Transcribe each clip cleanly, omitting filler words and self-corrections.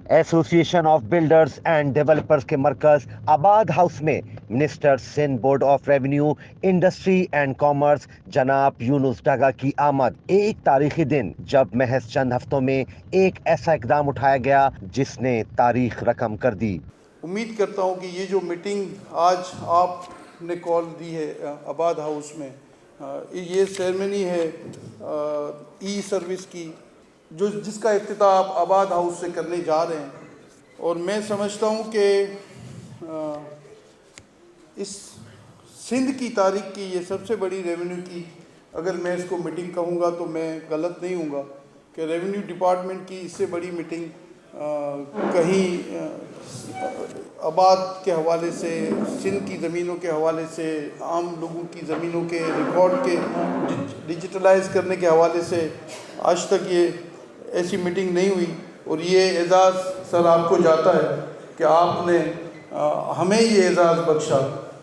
Association of builders and developers کے مرکز آباد ہاؤس میں minister Sindh board of revenue industry and commerce جناب یونس ڈاگا کی آمد، ایک تاریخی دن جب محض چند ہفتوں میں ایک ایسا اقدام اٹھایا گیا جس نے تاریخ رقم کر دی۔ امید کرتا ہوں کہ یہ جو میٹنگ آج آپ نے کال دی ہے آباد ہاؤس میں، یہ سیرمنی ہے ای سروس کی جس کا افتتاح آپ آباد ہاؤس سے کرنے جا رہے ہیں، اور میں سمجھتا ہوں کہ اس سندھ کی تاریخ کی یہ سب سے بڑی ریونیو کی، اگر میں اس کو میٹنگ کہوں گا تو میں غلط نہیں ہوں گا، کہ ریونیو ڈپارٹمنٹ کی اس سے بڑی میٹنگ کہیں آباد کے حوالے سے، سندھ کی زمینوں کے حوالے سے، عام لوگوں کی زمینوں کے ریکارڈ کے ڈیجیٹلائز کرنے کے حوالے سے آج تک یہ ایسی میٹنگ نہیں ہوئی، اور یہ اعزاز سر آپ کو جاتا ہے کہ آپ نے ہمیں یہ اعزاز بخشا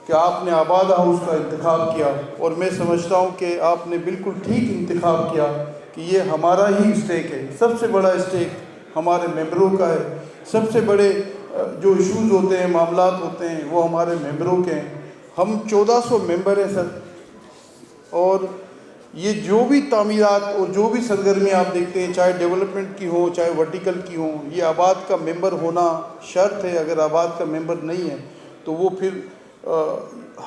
کہ آپ نے آباد ہاؤس کا انتخاب کیا، اور میں سمجھتا ہوں کہ آپ نے بالکل ٹھیک انتخاب کیا کہ یہ ہمارا ہی اسٹیک ہے، سب سے بڑا اسٹیک ہمارے ممبروں کا ہے، سب سے بڑے جو ایشوز ہوتے ہیں، معاملات ہوتے ہیں، وہ ہمارے ممبروں کے ہیں۔ ہم 1400 ممبر ہیں سر، اور یہ جو بھی تعمیرات اور جو بھی سرگرمیاں آپ دیکھتے ہیں، چاہے ڈیولپمنٹ کی ہوں چاہے ورٹیکل کی ہوں، یہ آباد کا ممبر ہونا شرط ہے۔ اگر آباد کا ممبر نہیں ہے تو وہ پھر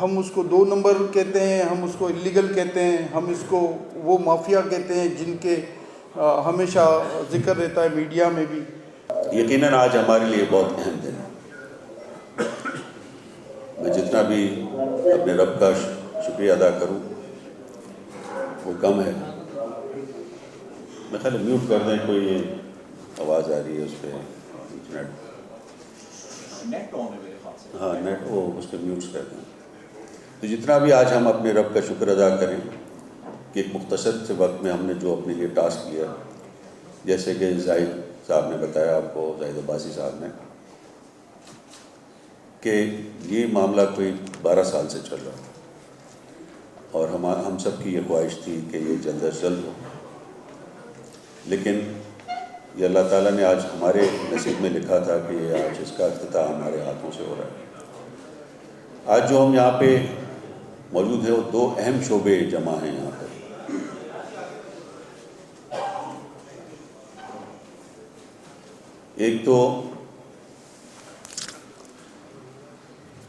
ہم اس کو 2 نمبر کہتے ہیں، ہم اس کو اللیگل کہتے ہیں، ہم اس کو وہ مافیا کہتے ہیں جن کے ہمیشہ ذکر رہتا ہے میڈیا میں بھی۔ یقیناً آج ہمارے لیے بہت اہم دن ہے۔ میں جتنا بھی اپنے رب کا شکریہ ادا کروں وہ کم ہے۔ میں خیال میوٹ کر دیں، کوئی آواز آ رہی ہے اس پہ انٹرنیٹ، ہاں نیٹ، وہ اس پہ میوٹ کر دیں۔ تو جتنا بھی آج ہم اپنے رب کا شکر ادا کریں کہ ایک مختصر سے وقت میں ہم نے جو اپنے لیے ٹاسک لیا، جیسے کہ زاہد صاحب نے بتایا آپ کو، زاہد عباسی صاحب نے، کہ یہ معاملہ کوئی 12 سال سے چل رہا تھا، اور ہم سب کی یہ خواہش تھی کہ یہ جلد از جلد ہو، لیکن یہ اللہ تعالیٰ نے آج ہمارے نصیب میں لکھا تھا کہ یہ آج اس کا افتتاح ہمارے ہاتھوں سے ہو رہا ہے۔ آج جو ہم یہاں پہ موجود ہیں وہ 2 اہم شعبے جمع ہیں یہاں پر۔ ایک تو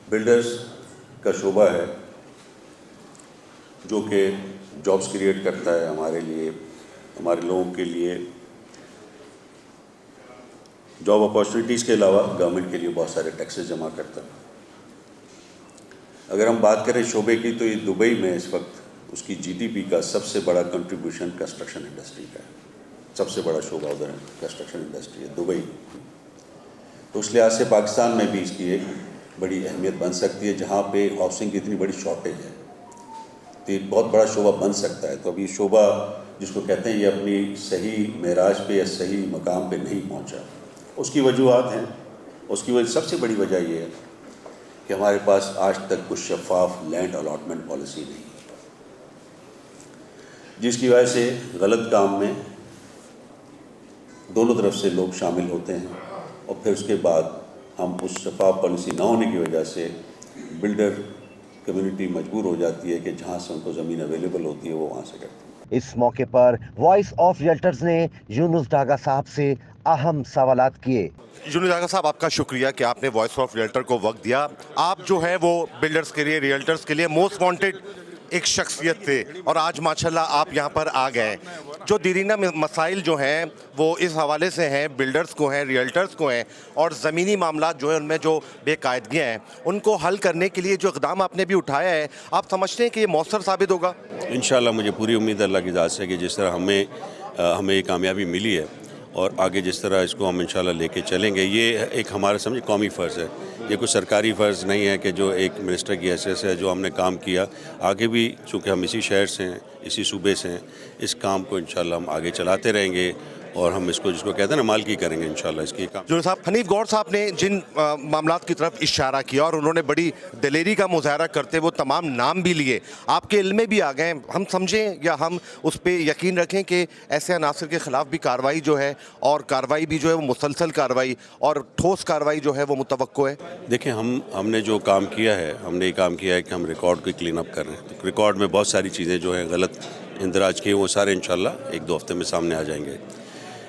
بلڈرز کا شعبہ ہے جو کہ جابس کریٹ کرتا ہے ہمارے لیے، ہمارے لوگوں کے لیے، جاب اپارچونیٹیز کے علاوہ گورنمنٹ کے لیے بہت سارے ٹیکسز جمع کرتا ہے۔ اگر ہم بات کریں شعبے کی تو یہ دبئی میں اس وقت اس کی جی ڈی پی کا سب سے بڑا کنٹریبیوشن کنسٹرکشن انڈسٹری کا ہے، سب سے بڑا شعبہ ادھر کنسٹرکشن انڈسٹری ہے دبئی۔ تو اس لحاظ سے پاکستان میں بھی اس کی ایک بڑی اہمیت بن سکتی ہے، جہاں پہ ہاؤسنگ کی اتنی بڑی شارٹیج ہے، تو ایک بہت بڑا شعبہ بن سکتا ہے۔ تو ابھی شعبہ جس کو کہتے ہیں یہ اپنی صحیح معراج پہ یا صحیح مقام پہ نہیں پہنچا، اس کی وجوہات ہیں۔ اس کی سب سے بڑی وجہ یہ ہے کہ ہمارے پاس آج تک کچھ شفاف لینڈ الاٹمنٹ پالیسی نہیں ہے، جس کی وجہ سے غلط کام میں دونوں طرف سے لوگ شامل ہوتے ہیں، اور پھر اس کے بعد ہم اس شفاف پالیسی نہ ہونے کی وجہ سے بلڈر کمیونٹی مجبور ہو جاتی ہے کہ جہاں سے ان کو زمین اویلیبل ہوتی ہے وہ وہاں سے کرتے ہیں۔ اس موقع پر وائس آف ریئلٹرز نے یونس ڈاگا صاحب سے اہم سوالات کیے۔ یونس ڈاگا صاحب، آپ کا شکریہ کہ آپ نے وائس آف ریئلٹر کو وقت دیا۔ آپ جو ہے وہ بلڈرز کے لیے، ریئلٹرز کے لیے موسٹ وانٹڈ ایک شخصیت تھے، اور آج ماشاءاللہ آپ یہاں پر آ گئے۔ جو دیرینہ مسائل جو ہیں وہ اس حوالے سے ہیں، بلڈرز کو ہیں، ریئلٹرز کو ہیں، اور زمینی معاملات جو ہیں ان میں جو بے قاعدگیاں ہیں ان کو حل کرنے کے لیے جو اقدام آپ نے بھی اٹھایا ہے، آپ سمجھتے ہیں کہ یہ مؤثر ثابت ہوگا؟ انشاءاللہ مجھے پوری امید ہے اللہ کی ذات سے کہ جس طرح ہمیں یہ کامیابی ملی ہے، اور آگے جس طرح اس کو ہم انشاءاللہ لے کے چلیں گے، یہ ایک ہمارا سمجھے قومی فرض ہے، یہ کوئی سرکاری فرض نہیں ہے کہ جو ایک منسٹر کی حیثیت سے جو ہم نے کام کیا، آگے بھی چونکہ ہم اسی شہر سے ہیں، اسی صوبے سے ہیں، اس کام کو انشاءاللہ ہم آگے چلاتے رہیں گے، اور ہم اس کو جس کو کہتے ہیں نا مال کی کریں گے انشاءاللہ اس کی کام. جو صاحب حنیف گور صاحب نے جن معاملات کی طرف اشارہ کیا اور انہوں نے بڑی دلیری کا مظاہرہ کرتے وہ تمام نام بھی لیے آپ کے علم میں بھی آ گئے, ہم سمجھیں یا ہم اس پہ یقین رکھیں کہ ایسے عناصر کے خلاف بھی کارروائی جو ہے اور کارروائی بھی جو ہے وہ مسلسل کارروائی اور ٹھوس کارروائی جو ہے وہ متوقع ہے؟ دیکھیں ہم نے جو کام کیا ہے ہم نے یہ کام کیا ہے کہ ہم ریکارڈ کو کلین اپ کر رہے ہیں. تو ریکارڈ میں بہت ساری چیزیں جو ہیں غلط اندراج کیے وہ سارے انشاءاللہ 1-2 ہفتے میں سامنے آ جائیں گے.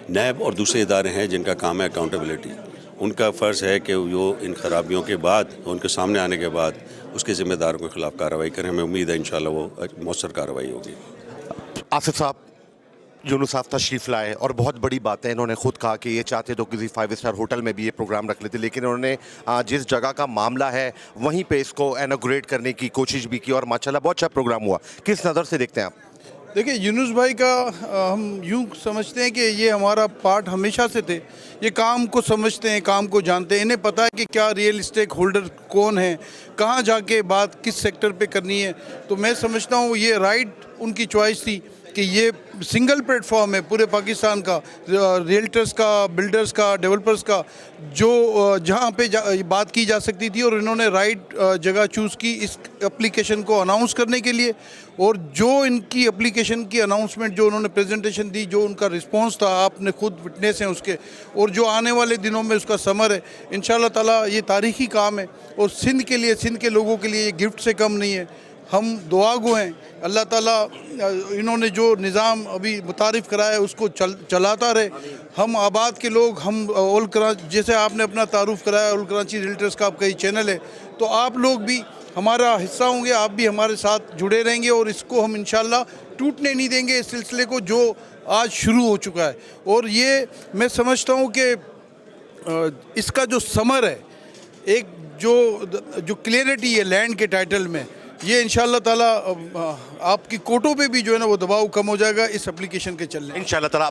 نیب اور دوسرے ادارے ہیں جن کا کام ہے اکاؤنٹیبلٹی, ان کا فرض ہے کہ وہ ان خرابیوں کے بعد ان کے سامنے آنے کے بعد اس کے ذمہ داروں کے خلاف کارروائی کریں. ہمیں امید ہے انشاءاللہ وہ مؤثر کارروائی ہوگی. آصف صاحب, یونس صاحب تشریف لائے اور بہت بڑی بات ہے, انہوں نے خود کہا کہ یہ چاہتے تو کسی 5 اسٹار ہوٹل میں بھی یہ پروگرام رکھ لیتے, لیکن انہوں نے جس جگہ کا معاملہ ہے وہیں پہ اس کو انوگریٹ کرنے کی کوشش بھی کی اور ماشاءاللہ بہت اچھا پروگرام ہوا. کس نظر سے دیکھتے ہیں آپ؟ دیکھیں یونس بھائی کا ہم یوں سمجھتے ہیں کہ یہ ہمارا پارٹ ہمیشہ سے تھے. یہ کام کو سمجھتے ہیں, کام کو جانتے ہیں, انہیں پتہ ہے کہ کیا ریئل اسٹیک ہولڈر کون ہیں, کہاں جا کے بات کس سیکٹر پہ کرنی ہے. تو میں سمجھتا ہوں یہ رائٹ ان کی چوائس تھی کہ یہ سنگل پلیٹ فارم ہے پورے پاکستان کا, ریئلٹرز کا, بلڈرز کا, ڈیولپرز کا, جو جہاں پہ بات کی جا سکتی تھی, اور انہوں نے رائٹ جگہ چوز کی اس اپلیکیشن کو اناؤنس کرنے کے لیے. اور جو ان کی اپلیکیشن کی اناؤنسمنٹ جو انہوں نے پریزنٹیشن دی, جو ان کا رسپانس تھا, آپ نے خود وٹنس ہیں اس کے, اور جو آنے والے دنوں میں اس کا ثمر ہے انشاءاللہ تعالیٰ. یہ تاریخی کام ہے اور سندھ کے لیے, سندھ کے لوگوں کے لیے یہ گفٹ سے کم نہیں ہے. ہم دعا گو ہیں اللہ تعالیٰ انہوں نے جو نظام ابھی متعارف کرایا ہے اس کو چلاتا رہے. ہم آباد کے لوگ, ہم اول کراچی, جیسے آپ نے اپنا تعارف کرایا اول کراچی ریلٹرز کا آپ کا یہ چینل ہے, تو آپ لوگ بھی ہمارا حصہ ہوں گے, آپ بھی ہمارے ساتھ جڑے رہیں گے, اور اس کو ہم انشاءاللہ ٹوٹنے نہیں دیں گے اس سلسلے کو جو آج شروع ہو چکا ہے. اور یہ میں سمجھتا ہوں کہ اس کا جو ثمر ہے, ایک جو کلیئرٹی ہے لینڈ کے ٹائٹل میں, یہ انشاءاللہ تعالیٰ آپ کی کوٹوں پہ بھی جو ہے نا وہ دباؤ کم ہو جائے گا اس اپلیکیشن کے چلنے. انشاءاللہ تعالیٰ.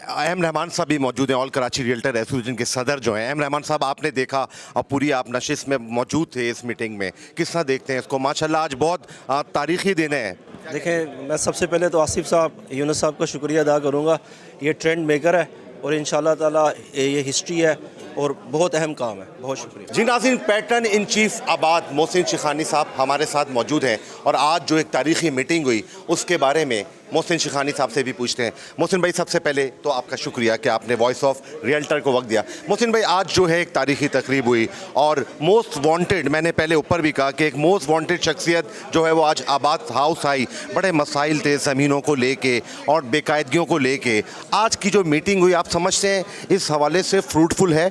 احم رحمان صاحب بھی موجود ہیں, آل کراچی ریئلٹر ایسوسیشن کے صدر جو ہیں. احم رحمان صاحب, آپ نے دیکھا اور پوری آپ نشست میں موجود تھے اس میٹنگ میں, کس طرح دیکھتے ہیں اس کو؟ ماشاءاللہ آج بہت تاریخی دن ہے. دیکھیں, میں سب سے پہلے تو آصف صاحب, یونس صاحب کا شکریہ ادا کروں گا. یہ ٹرینڈ میکر ہے اور انشاءاللہ تعالیٰ یہ ہسٹری ہے اور بہت اہم کام ہے. بہت شکریہ. جی ناظرین, پیٹرن ان چیف آباد محسن شیخانی صاحب ہمارے ساتھ موجود ہیں, اور آج جو ایک تاریخی میٹنگ ہوئی اس کے بارے میں محسن شیخانی صاحب سے بھی پوچھتے ہیں. محسن بھائی, سب سے پہلے تو آپ کا شکریہ کہ آپ نے وائس آف ریئلٹر کو وقت دیا. محسن بھائی, آج جو ہے ایک تاریخی تقریب ہوئی اور موسٹ وانٹڈ, میں نے پہلے اوپر بھی کہا کہ ایک موسٹ وانٹڈ شخصیت جو ہے وہ آج آباد ہاؤس آئی. بڑے مسائل تھے زمینوں کو لے کے اور بے قاعدگیوں کو لے کے. آج کی جو میٹنگ ہوئی, آپ سمجھتے ہیں اس حوالے سے فروٹفل ہے؟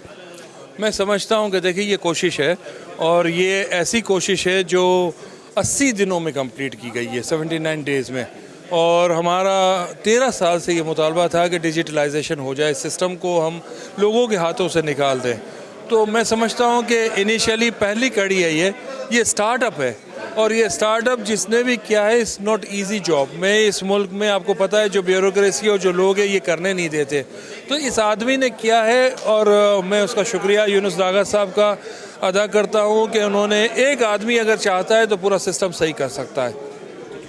میں سمجھتا ہوں کہ دیکھیں یہ کوشش ہے, اور یہ ایسی کوشش ہے جو 80 دنوں میں کمپلیٹ کی گئی ہے, 79 ڈیز میں. اور ہمارا 13 سال سے یہ مطالبہ تھا کہ ڈیجیٹلائزیشن ہو جائے, سسٹم کو ہم لوگوں کے ہاتھوں سے نکال دیں. تو میں سمجھتا ہوں کہ انیشیلی پہلی کڑی ہے یہ سٹارٹ اپ ہے, اور یہ سٹارٹ اپ جس نے بھی کیا ہے اٹس ناٹ ایزی جاب. میں اس ملک میں آپ کو پتہ ہے جو بیوروکریسی اور جو لوگ ہیں یہ کرنے نہیں دیتے, تو اس آدمی نے کیا ہے, اور میں اس کا شکریہ یونس ڈاگا صاحب کا ادا کرتا ہوں کہ انہوں نے, ایک آدمی اگر چاہتا ہے تو پورا سسٹم صحیح کر سکتا ہے.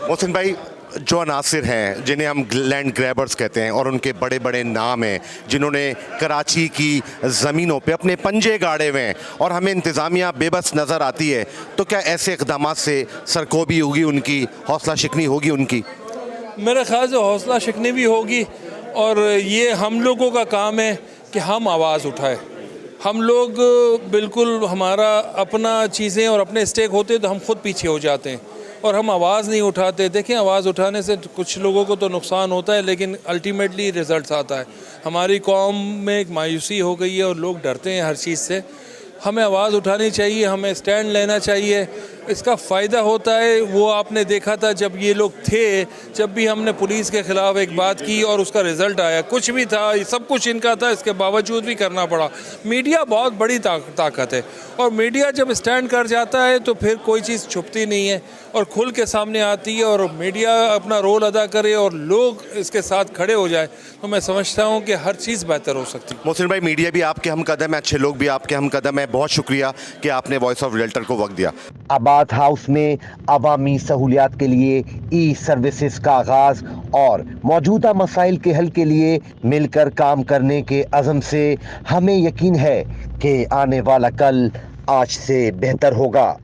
محسن بھائی, جو عناصر ہیں جنہیں ہم لینڈ گریبرز کہتے ہیں اور ان کے بڑے بڑے نام ہیں جنہوں نے کراچی کی زمینوں پہ اپنے پنجے گاڑے ہوئے ہیں اور ہمیں انتظامیہ بے بس نظر آتی ہے, تو کیا ایسے اقدامات سے سرکوبی ہوگی ان کی, حوصلہ شکنی ہوگی ان کی؟ میرے خیال سے حوصلہ شکنی بھی ہوگی, اور یہ ہم لوگوں کا کام ہے کہ ہم آواز اٹھائیں. ہم لوگ بالکل ہمارا اپنا چیزیں اور اپنے اسٹیک ہوتے تو ہم خود پیچھے ہو جاتے ہیں اور ہم آواز نہیں اٹھاتے. دیکھیں, آواز اٹھانے سے کچھ لوگوں کو تو نقصان ہوتا ہے, لیکن الٹیمیٹلی رزلٹس آتا ہے. ہماری قوم میں ایک مایوسی ہو گئی ہے اور لوگ ڈرتے ہیں ہر چیز سے. ہمیں آواز اٹھانی چاہیے, ہمیں اسٹینڈ لینا چاہیے. اس کا فائدہ ہوتا ہے, وہ آپ نے دیکھا تھا جب یہ لوگ تھے, جب بھی ہم نے پولیس کے خلاف ایک بات کی اور اس کا رزلٹ آیا, کچھ بھی تھا, سب کچھ ان کا تھا, اس کے باوجود بھی کرنا پڑا. میڈیا بہت بڑی طاقت ہے, اور میڈیا جب اسٹینڈ کر جاتا ہے تو پھر کوئی چیز چھپتی نہیں ہے. اور کھل کے سامنے آتی ہے اور میڈیا اپنا رول ادا کرے اور لوگ اس کے ساتھ کھڑے ہو جائے تو میں سمجھتا ہوں کہ ہر چیز بہتر ہو سکتی ہے۔ محسن بھائی، میڈیا بھی آپ کے ہم قدم ہے، اچھے لوگ بھی آپ کے ہم قدم ہیں، بہت شکریہ کہ آپ نے وائس آف ریئلٹر کو وقت دیا۔ آباد ہاؤس میں عوامی سہولیات کے لیے ای سروسز کا آغاز اور موجودہ مسائل کے حل کے لیے مل کر کام کرنے کے عزم سے ہمیں یقین ہے کہ آنے والا کل آج سے بہتر ہوگا۔